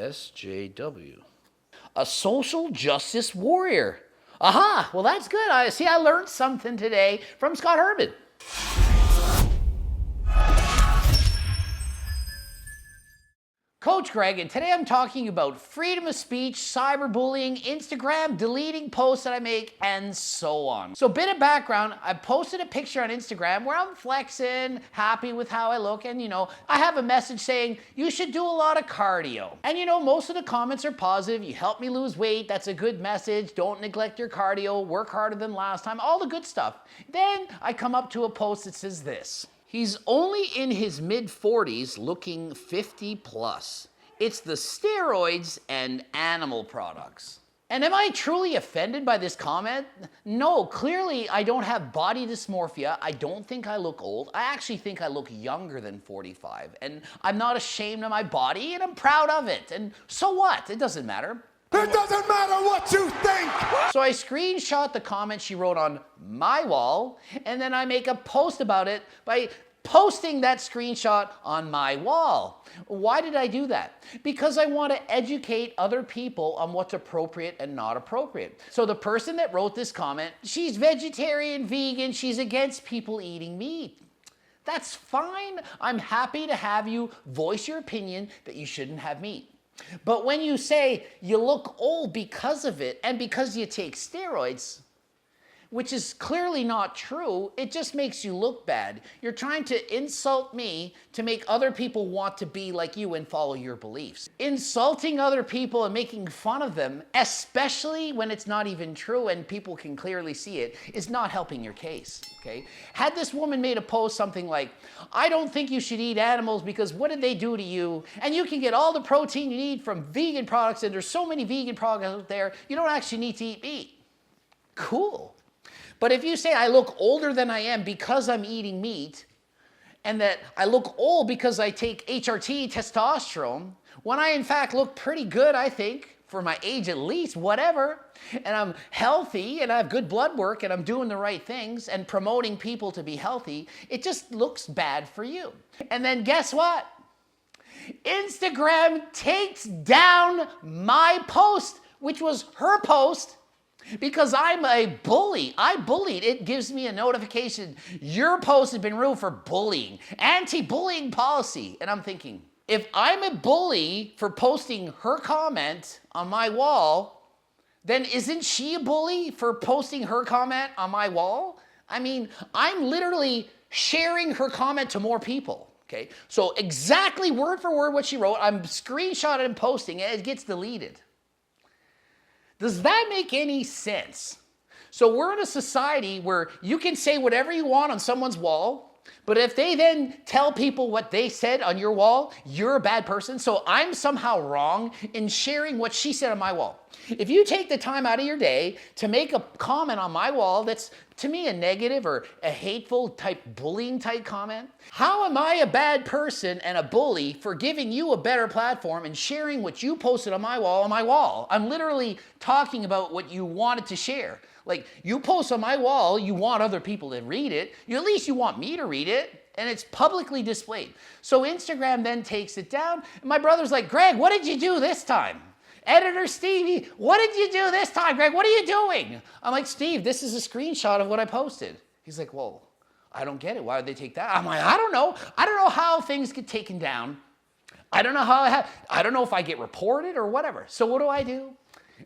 SJW. A social justice warrior. Aha, well that's good. I learned something today from Scott Herman. Coach Greg, and today I'm talking about freedom of speech, cyberbullying, Instagram, deleting posts that I make, and so on. So bit of background, I posted a picture on Instagram where I'm flexing, happy with how I look, and I have a message saying, you should do a lot of cardio. And most of the comments are positive, you help me lose weight, that's a good message, don't neglect your cardio, work harder than last time, all the good stuff. Then I come up to a post that says this. He's only in his mid-40s looking 50 plus. It's the steroids and animal products. And am I truly offended by this comment? No, clearly I don't have body dysmorphia. I don't think I look old. I actually think I look younger than 45. And I'm not ashamed of my body and I'm proud of it. And so what? It doesn't matter. It doesn't matter what you think! So I screenshot the comment she wrote on my wall, and then I make a post about it by posting that screenshot on my wall. Why did I do that? Because I want to educate other people on what's appropriate and not appropriate. So the person that wrote this comment, she's vegetarian, vegan, she's against people eating meat. That's fine. I'm happy to have you voice your opinion that you shouldn't have meat. But when you say you look old because of it and because you take steroids, which is clearly not true, it just makes you look bad. You're trying to insult me to make other people want to be like you and follow your beliefs. Insulting other people and making fun of them, especially when it's not even true and people can clearly see it, is not helping your case, okay? Had this woman made a post something like, I don't think you should eat animals because what did they do to you? And you can get all the protein you need from vegan products, and there's so many vegan products out there, you don't actually need to eat meat. Cool. But if you say I look older than I am because I'm eating meat, and that I look old because I take HRT, testosterone, when I in fact look pretty good, I think, for my age at least, whatever, and I'm healthy and I have good blood work and I'm doing the right things and promoting people to be healthy, it just looks bad for you. And then guess what? Instagram takes down my post, which was her post, because I'm a bully. I bullied. It gives me a notification. Your post has been removed for bullying. Anti-bullying policy. And I'm thinking, if I'm a bully for posting her comment on my wall, then isn't she a bully for posting her comment on my wall? I mean, I'm literally sharing her comment to more people. Okay? So exactly word for word what she wrote, I'm screenshotting and posting it. It gets deleted. Does that make any sense? So we're in a society where you can say whatever you want on someone's wall, but if they then tell people what they said on your wall, you're a bad person. So I'm somehow wrong in sharing what she said on my wall. If you take the time out of your day to make a comment on my wall that's to me a negative or a hateful type bullying type comment, how am I a bad person and a bully for giving you a better platform and sharing what you posted on my wall? I'm literally talking about what you wanted to share. Like, you post on my wall, you want other people to read it, at least you want me to read it, and it's publicly displayed. So Instagram then takes it down, and my brother's like, Greg, what did you do this time? Editor Stevie, what did you do this time, Greg? What are you doing? I'm like, Steve, this is a screenshot of what I posted. He's like, well, I don't get it. Why would they take that? I'm like, I don't know. I don't know how things get taken down. I don't know how I don't know if I get reported or whatever. So what do?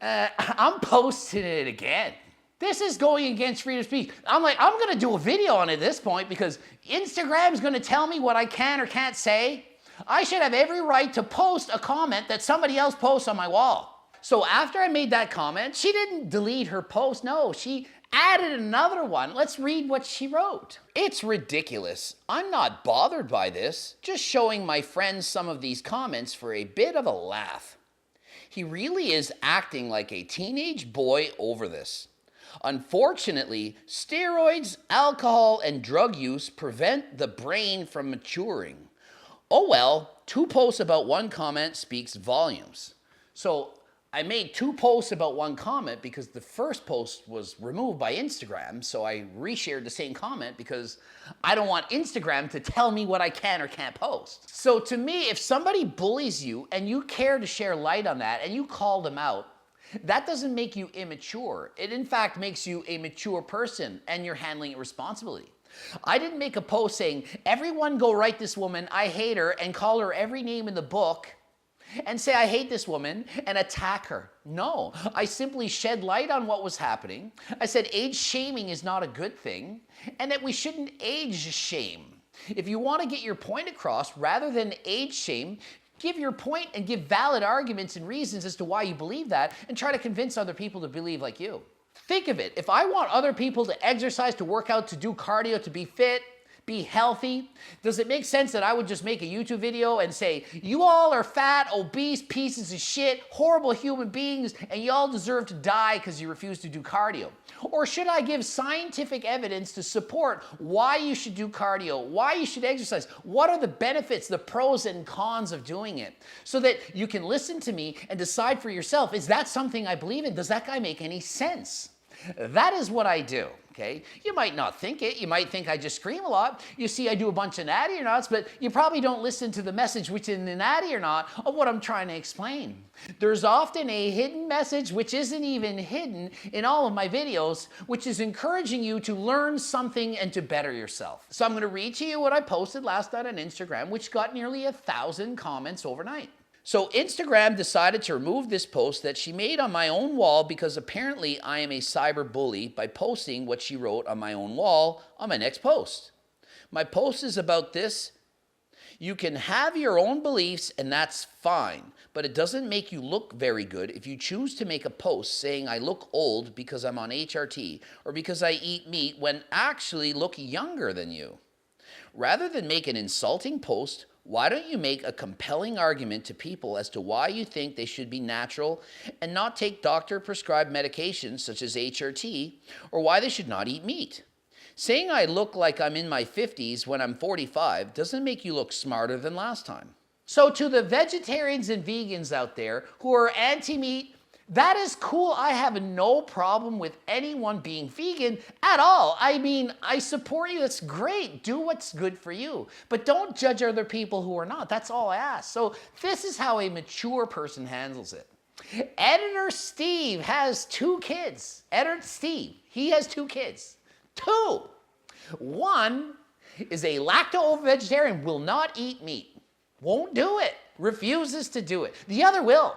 I'm posting it again. This is going against freedom of speech. I'm like, I'm going to do a video on it at this point because Instagram's going to tell me what I can or can't say. I should have every right to post a comment that somebody else posts on my wall. So after I made that comment, she didn't delete her post. No, she added another one. Let's read what she wrote. It's ridiculous. I'm not bothered by this. Just showing my friends some of these comments for a bit of a laugh. He really is acting like a teenage boy over this. Unfortunately, steroids, alcohol, and drug use prevent the brain from maturing. Oh well, 2 posts about 1 comment speaks volumes. So I made 2 posts about one comment because the first post was removed by Instagram, so I reshared the same comment because I don't want Instagram to tell me what I can or can't post. So to me, if somebody bullies you and you care to share light on that and you call them out, that doesn't make you immature. It in fact makes you a mature person and you're handling it responsibly. I didn't make a post saying, everyone go write this woman, I hate her, and call her every name in the book and say I hate this woman and attack her. No, I simply shed light on what was happening. I said age shaming is not a good thing and that we shouldn't age shame. If you want to get your point across, rather than age shame, give your point and give valid arguments and reasons as to why you believe that and try to convince other people to believe like you. Think of it, if I want other people to exercise, to work out, to do cardio, to be fit, be healthy, does it make sense that I would just make a YouTube video and say, you all are fat, obese pieces of shit, horrible human beings, and you all deserve to die because you refuse to do cardio? Or should I give scientific evidence to support why you should do cardio, why you should exercise, what are the benefits, the pros and cons of doing it, so that you can listen to me and decide for yourself, is that something I believe in? Does that guy make any sense? That is what I do, okay? You might not think it. You might think I just scream a lot. You see, I do a bunch of natty or nots, but you probably don't listen to the message, which is the natty or not, of what I'm trying to explain. There's often a hidden message, which isn't even hidden in all of my videos, which is encouraging you to learn something and to better yourself. So I'm going to read to you what I posted last night on Instagram, which got nearly 1,000 comments overnight. So Instagram decided to remove this post that she made on my own wall because apparently I am a cyber bully by posting what she wrote on my own wall on my next post. My post is about this. You can have your own beliefs and that's fine, but it doesn't make you look very good if you choose to make a post saying I look old because I'm on HRT or because I eat meat when actually look younger than you. Rather than make an insulting post, why don't you make a compelling argument to people as to why you think they should be natural and not take doctor-prescribed medications such as HRT, or why they should not eat meat? Saying I look like I'm in my 50s when I'm 45 doesn't make you look smarter than last time. So to the vegetarians and vegans out there who are anti-meat, that is cool. I have no problem with anyone being vegan at all. I mean, I support you. That's great. Do what's good for you. But don't judge other people who are not. That's all I ask. So this is how a mature person handles it. Editor Steve has 2 kids. Editor Steve, he has 2 kids. 2. One is a lacto-vegetarian, will not eat meat. Won't do it. Refuses to do it. The other will.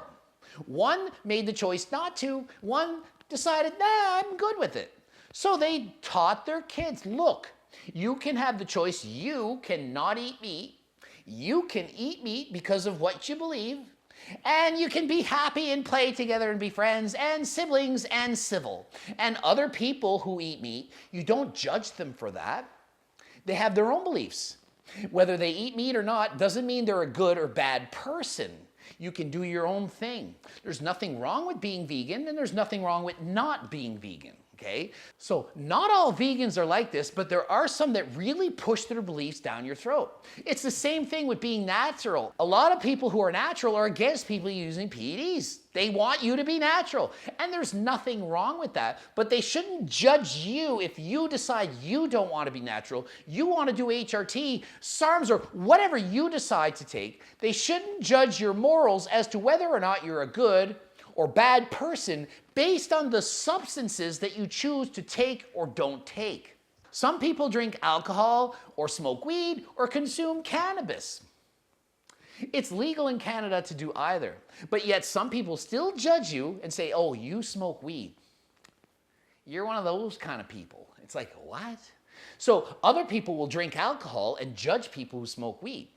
One made the choice not to. One decided, nah, I'm good with it. So they taught their kids, look, you can have the choice. You cannot eat meat. You can eat meat because of what you believe. And you can be happy and play together and be friends and siblings and civil. And other people who eat meat, you don't judge them for that. They have their own beliefs. Whether they eat meat or not doesn't mean they're a good or bad person. You can do your own thing. There's nothing wrong with being vegan, and there's nothing wrong with not being vegan, okay? So not all vegans are like this, but there are some that really push their beliefs down your throat. It's the same thing with being natural. A lot of people who are natural are against people using PEDs. They want you to be natural, and there's nothing wrong with that, but they shouldn't judge you if you decide you don't want to be natural, you want to do HRT, SARMs, or whatever you decide to take. They shouldn't judge your morals as to whether or not you're a good or bad person based on the substances that you choose to take or don't take. Some people drink alcohol or smoke weed or consume cannabis. It's legal in Canada to do either, but yet some people still judge you and say, oh, you smoke weed. You're one of those kind of people. It's like, what? So other people will drink alcohol and judge people who smoke weed.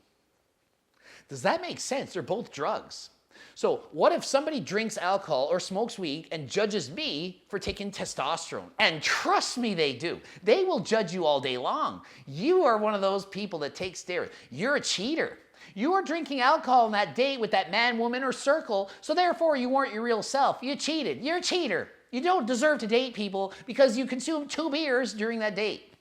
Does that make sense? They're both drugs. So what if somebody drinks alcohol or smokes weed and judges me for taking testosterone? And trust me, they do. They will judge you all day long. You are one of those people that take steroids. You're a cheater. You were drinking alcohol on that date with that man, woman, or circle, so therefore you weren't your real self. You cheated. You're a cheater. You don't deserve to date people because you consumed 2 beers during that date.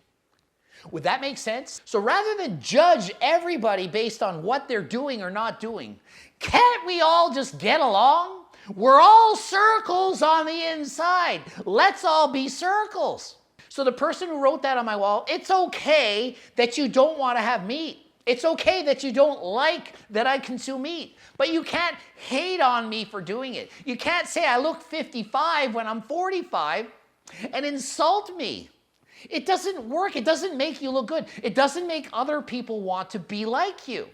Would that make sense? So rather than judge everybody based on what they're doing or not doing, can't we all just get along? We're all circles on the inside. Let's all be circles. So the person who wrote that on my wall, it's okay that you don't want to have meat. It's okay that you don't like that I consume meat. But you can't hate on me for doing it. You can't say I look 55 when I'm 45 and insult me. It doesn't work. It doesn't make you look good. It doesn't make other people want to be like you.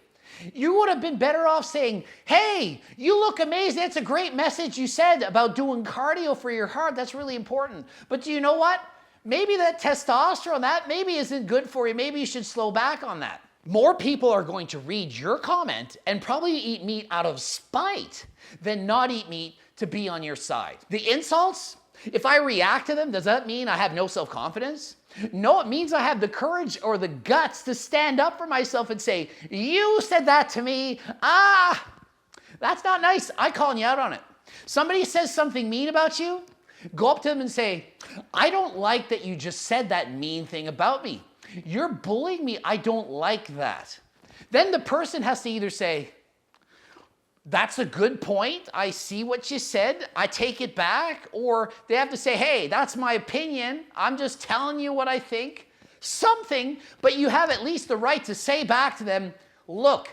You would have been better off saying, hey, you look amazing. That's a great message you said about doing cardio for your heart. That's really important. But do you know what? Maybe that testosterone, that maybe isn't good for you. Maybe you should slow back on that. More people are going to read your comment and probably eat meat out of spite than not eat meat to be on your side. The insults, if I react to them, does that mean I have no self-confidence? No, it means I have the courage or the guts to stand up for myself and say, you said that to me. That's not nice. I'm calling you out on it. Somebody says something mean about you, go up to them and say, I don't like that you just said that mean thing about me. You're bullying me. I don't like that. Then the person has to either say, that's a good point. I see what you said. I take it back. Or they have to say, hey, that's my opinion. I'm just telling you what I think. Something, but you have at least the right to say back to them, look,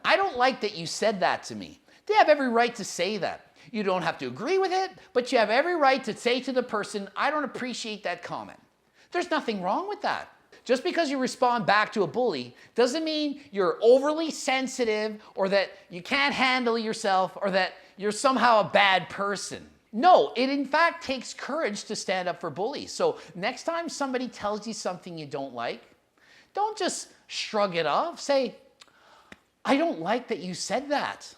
I don't like that you said that to me. They have every right to say that. You don't have to agree with it, but you have every right to say to the person, I don't appreciate that comment. There's nothing wrong with that. Just because you respond back to a bully doesn't mean you're overly sensitive or that you can't handle yourself or that you're somehow a bad person. No, it in fact takes courage to stand up for bullies. So next time somebody tells you something you don't like, don't just shrug it off. Say, I don't like that you said that.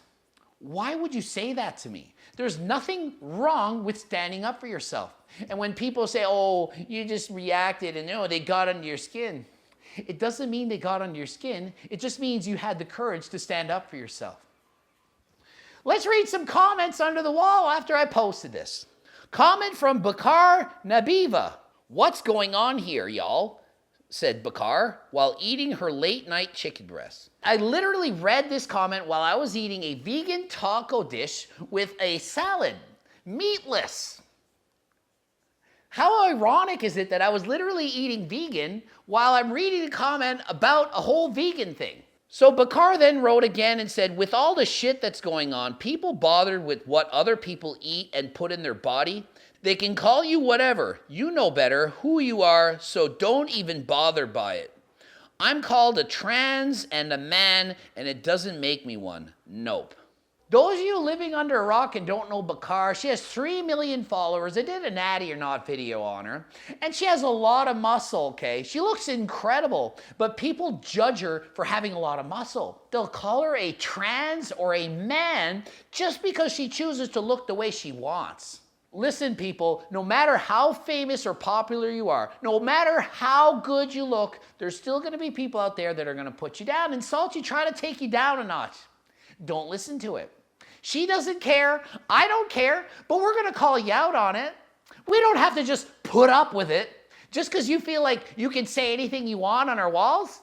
Why would you say that to me? There's nothing wrong with standing up for yourself. And when people say, oh, you just reacted and no, they got under your skin. It doesn't mean they got under your skin. It just means you had the courage to stand up for yourself. Let's read some comments under the wall after I posted this. Comment from Bakar Nabiva. What's going on here, y'all? Said Bakar while eating her late night chicken breast. I literally read this comment while I was eating a vegan taco dish with a salad, meatless. How ironic is it that I was literally eating vegan while I'm reading a comment about a whole vegan thing? So Bakar then wrote again and said, with all the shit that's going on, people bothered with what other people eat and put in their body, they can call you whatever. You know better who you are, so don't even bother by it. I'm called a trans and a man, and it doesn't make me one. Nope. Those of you living under a rock and don't know Bakar, she has 3 million followers. I did a natty or not video on her. And she has a lot of muscle, okay? She looks incredible, but people judge her for having a lot of muscle. They'll call her a trans or a man just because she chooses to look the way she wants. Listen, people, no matter how famous or popular you are, no matter how good you look, there's still going to be people out there that are going to put you down, insult you, try to take you down a notch. Don't listen to it. She doesn't care. I don't care, but we're going to call you out on it. We don't have to just put up with it just because you feel like you can say anything you want on our walls.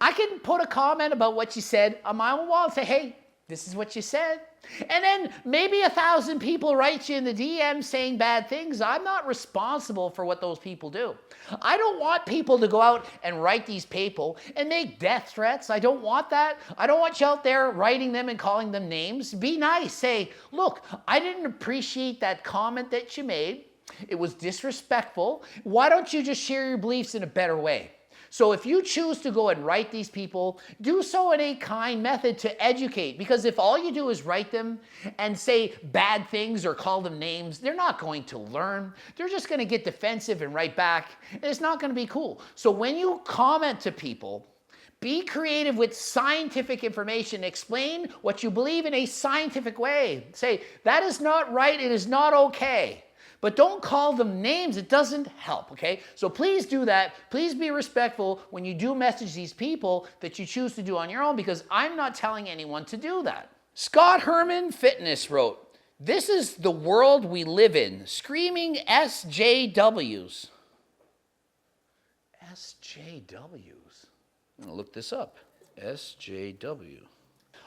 I can put a comment about what you said on my own wall and say, hey, this is what you said. And then maybe 1,000 people write you in the DM saying bad things. I'm not responsible for what those people do. I don't want people to go out and write these people and make death threats. I don't want that. I don't want you out there writing them and calling them names. Be nice. Say, look, I didn't appreciate that comment that you made. It was disrespectful. Why don't you just share your beliefs in a better way? So if you choose to go and write these people, do so in a kind method to educate. Because if all you do is write them and say bad things or call them names, they're not going to learn. They're just going to get defensive and write back. And it's not going to be cool. So when you comment to people, be creative with scientific information. Explain what you believe in a scientific way. Say, that is not right. It is not okay. But don't call them names. It doesn't help, okay? So please do that. Please be respectful when you do message these people that you choose to do on your own, because I'm not telling anyone to do that. Scott Herman Fitness wrote, this is the world we live in. Screaming SJWs. SJWs. I'm going to look this up. SJW.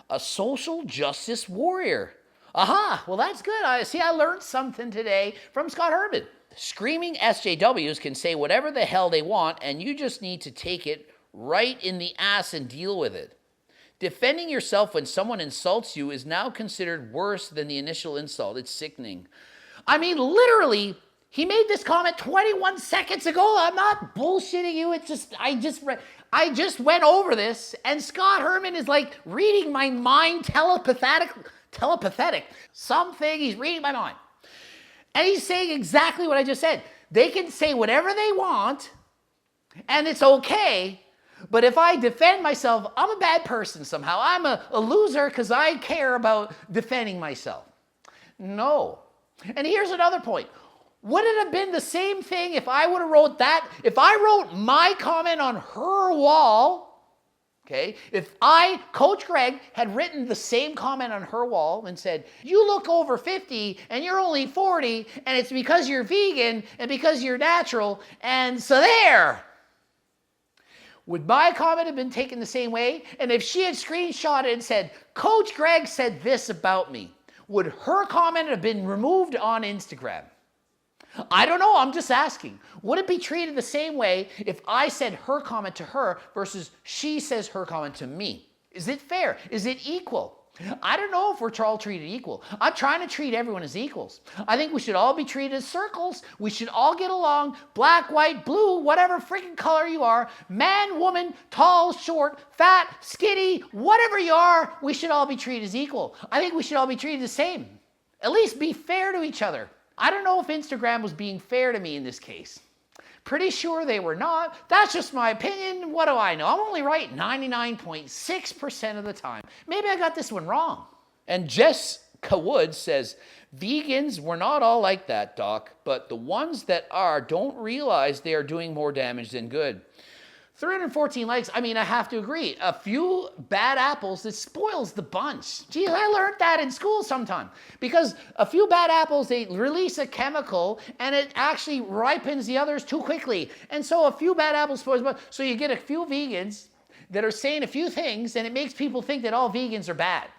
A social justice warrior. Aha, well that's good. I learned something today from Scott Herman. Screaming SJWs can say whatever the hell they want, and you just need to take it right in the ass and deal with it. Defending yourself when someone insults you is now considered worse than the initial insult. It's sickening. I mean, literally, he made this comment 21 seconds ago. I'm not bullshitting you. I just went over this, and Scott Herman is like reading my mind telepathic. Something, he's reading my mind. And he's saying exactly what I just said. They can say whatever they want, and it's okay. But if I defend myself, I'm a bad person somehow. I'm a loser because I care about defending myself. No. And here's another point. Would it have been the same thing if I would have wrote that? If I wrote my comment on her wall, okay, if Coach Greg, had written the same comment on her wall and said, you look over 50 and you're only 40 and it's because you're vegan and because you're natural, and so there. Would my comment have been taken the same way? And if she had screenshotted and said, Coach Greg said this about me, would her comment have been removed on Instagram? I don't know, I'm just asking. Would it be treated the same way if I said her comment to her versus she says her comment to me? Is it fair? Is it equal? I don't know if we're all treated equal. I'm trying to treat everyone as equals. I think we should all be treated as circles. We should all get along, black, white, blue, whatever freaking color you are, man, woman, tall, short, fat, skinny, whatever you are, we should all be treated as equal. I think we should all be treated the same. At least be fair to each other. I don't know if Instagram was being fair to me in this case. Pretty sure they were not. That's just my opinion. What do I know? I'm only right 99.6% of the time. Maybe I got this one wrong. And Jessica Wood says, vegans, we're not all like that, Doc, but the ones that are don't realize they are doing more damage than good. 314 likes. I mean, I have to agree. A few bad apples, it spoils the bunch. Geez, I learned that in school sometime. Because a few bad apples, they release a chemical and it actually ripens the others too quickly. And so a few bad apples spoils the bunch. So you get a few vegans that are saying a few things and it makes people think that all vegans are bad.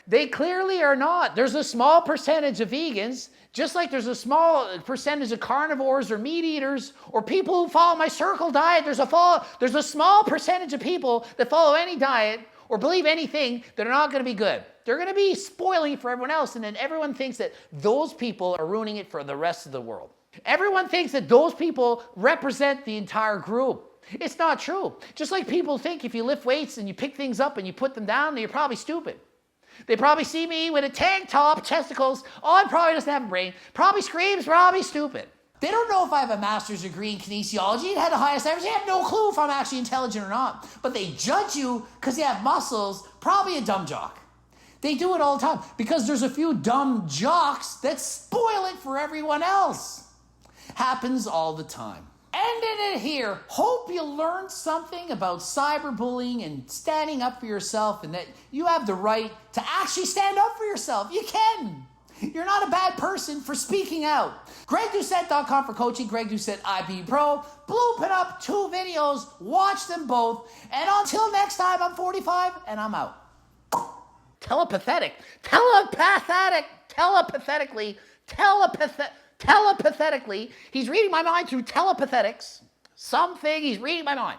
They clearly are not. There's a small percentage of vegans, just like there's a small percentage of carnivores or meat eaters or people who follow my circle diet. There's a small percentage of people that follow any diet or believe anything that are not going to be good. They're going to be spoiling for everyone else, and then everyone thinks that those people are ruining it for the rest of the world. Everyone thinks that those people represent the entire group. It's not true. Just like people think if you lift weights and you pick things up and you put them down, you're probably stupid. They probably see me with a tank top, testicles. Oh, I probably doesn't have a brain. Probably screams, probably stupid. They don't know if I have a master's degree in kinesiology and had the highest average. They have no clue if I'm actually intelligent or not. But they judge you because you have muscles, probably a dumb jock. They do it all the time because there's a few dumb jocks that spoil it for everyone else. Happens all the time. Ending it here. Hope you learned something about cyberbullying and standing up for yourself and that you have the right to actually stand up for yourself. You can. You're not a bad person for speaking out. GregDoucette.com for coaching. Greg Doucette IB Pro. Blooping up 2 videos. Watch them both. And until next time, I'm 45 and I'm out. Telepathetically, he's reading my mind through telepathetics. Something, he's reading my mind.